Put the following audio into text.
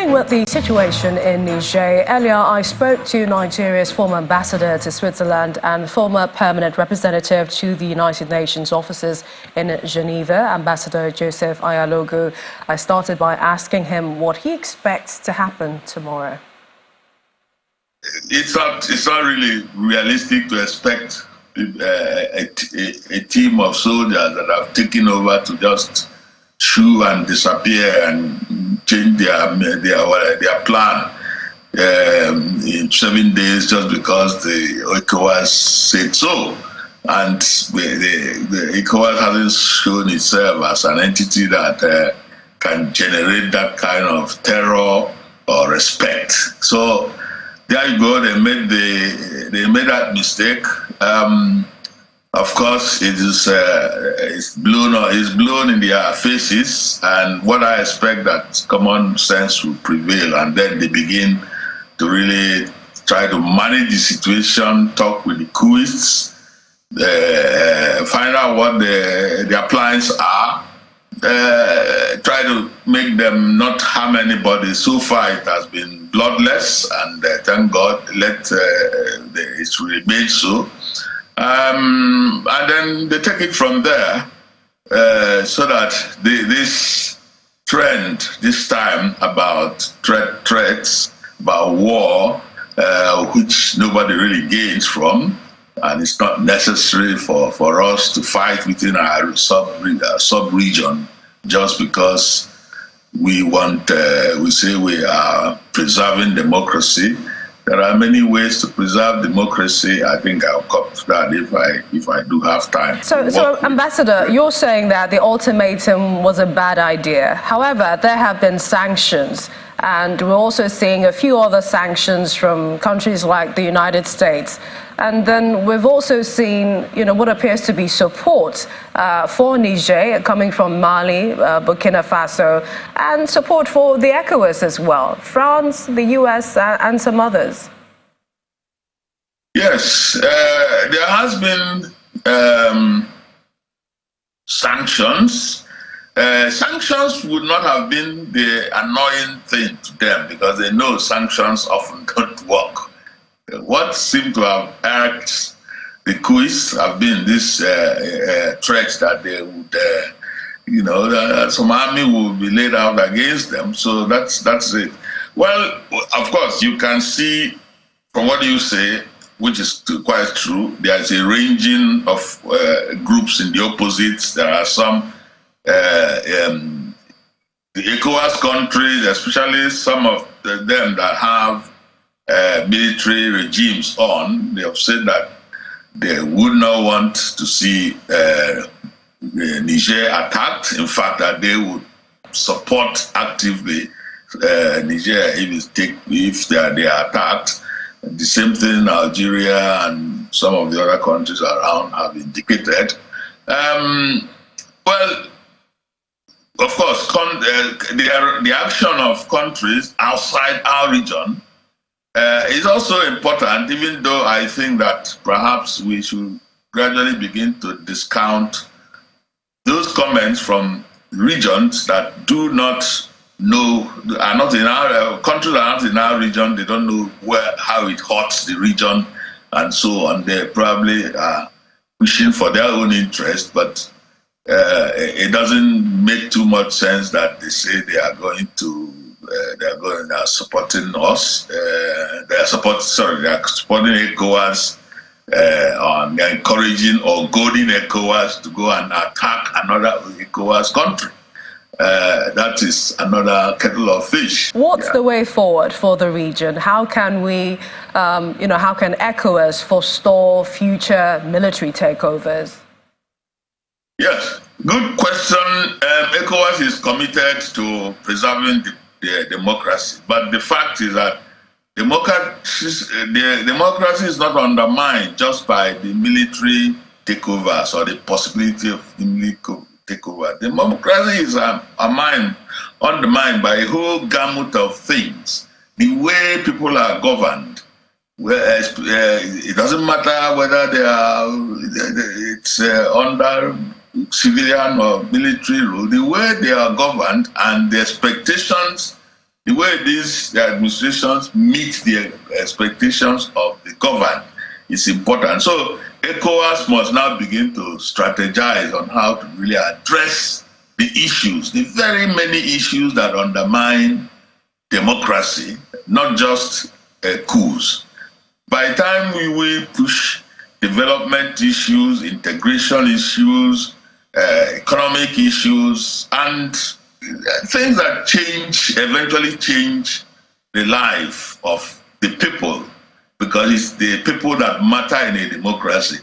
Continuing with the situation in Niger, earlier I spoke to Nigeria's former ambassador to Switzerland and former permanent representative to the United Nations offices in Geneva, Ambassador Joseph Ayalogo. I started by asking him what he expects to happen tomorrow. It's not really realistic to expect a team of soldiers that have taken over to just shoo and disappear and change their plan in 7 days just because the ECOWAS said so. And the ECOWAS hasn't shown itself as an entity that can generate that kind of terror or respect. So there you go. They made that mistake. Of course, it's blown in their faces, and what I expect that common sense will prevail, and then they begin to really try to manage the situation, talk with the ECOWAS, find out what their plans are, try to make them not harm anybody. So far, it has been bloodless, and thank God, it remains so. And then they take it from there, so that this trend this time about threats, about war, which nobody really gains from, and it's not necessary for us to fight within our sub-region just because we say we are preserving democracy. There are many ways to preserve democracy. I think I'll come to that if I do have time. So Ambassador, you're saying that the ultimatum was a bad idea. However, there have been sanctions, and we're also seeing a few other sanctions from countries like the United States. And then we've also seen, what appears to be support for Niger coming from Mali, Burkina Faso, and support for the ECOWAS as well, France, the US, and some others. Yes, there has been sanctions. Sanctions would not have been the annoying thing to them because they know sanctions often don't work. What seemed to have irked the ECOWAS have been this threats that they would, some army will be laid out against them. So that's it. Well, of course, you can see from what you say, which is quite true, there's a ranging of groups in the opposites. There are some, the ECOWAS countries, especially some of them that have military regimes they have said that they would not want to see Niger attacked. In fact, that they would support actively Niger if they are attacked. The same thing Algeria and some of the other countries around have indicated. Well, of course, the action of countries outside our region is also important, even though I think that perhaps we should gradually begin to discount those comments from regions that do not know, are not in our countries, are not in our region. They don't know how it hurts the region and so on. They probably are pushing for their own interest, but it doesn't make too much sense that they say they are supporting us. They are supporting ECOWAS on encouraging or goading ECOWAS to go and attack another ECOWAS country. That is another kettle of fish. What's the way forward for the region? How can we, how can ECOWAS forestall future military takeovers? Yes, good question. ECOWAS is committed to preserving the democracy, but the fact is that the democracy is not undermined just by the military takeovers or the possibility of the military takeover. Democracy is undermined by a whole gamut of things. The way people are governed, it doesn't matter whether it's under civilian or military rule, the way they are governed and the expectations the way these administrations meet the expectations of the governed is important. So ECOWAS must now begin to strategize on how to really address the issues, the very many issues that undermine democracy, not just coups. By the time we push development issues, integration issues, economic issues, and things that eventually change the life of the people, because it's the people that matter in a democracy.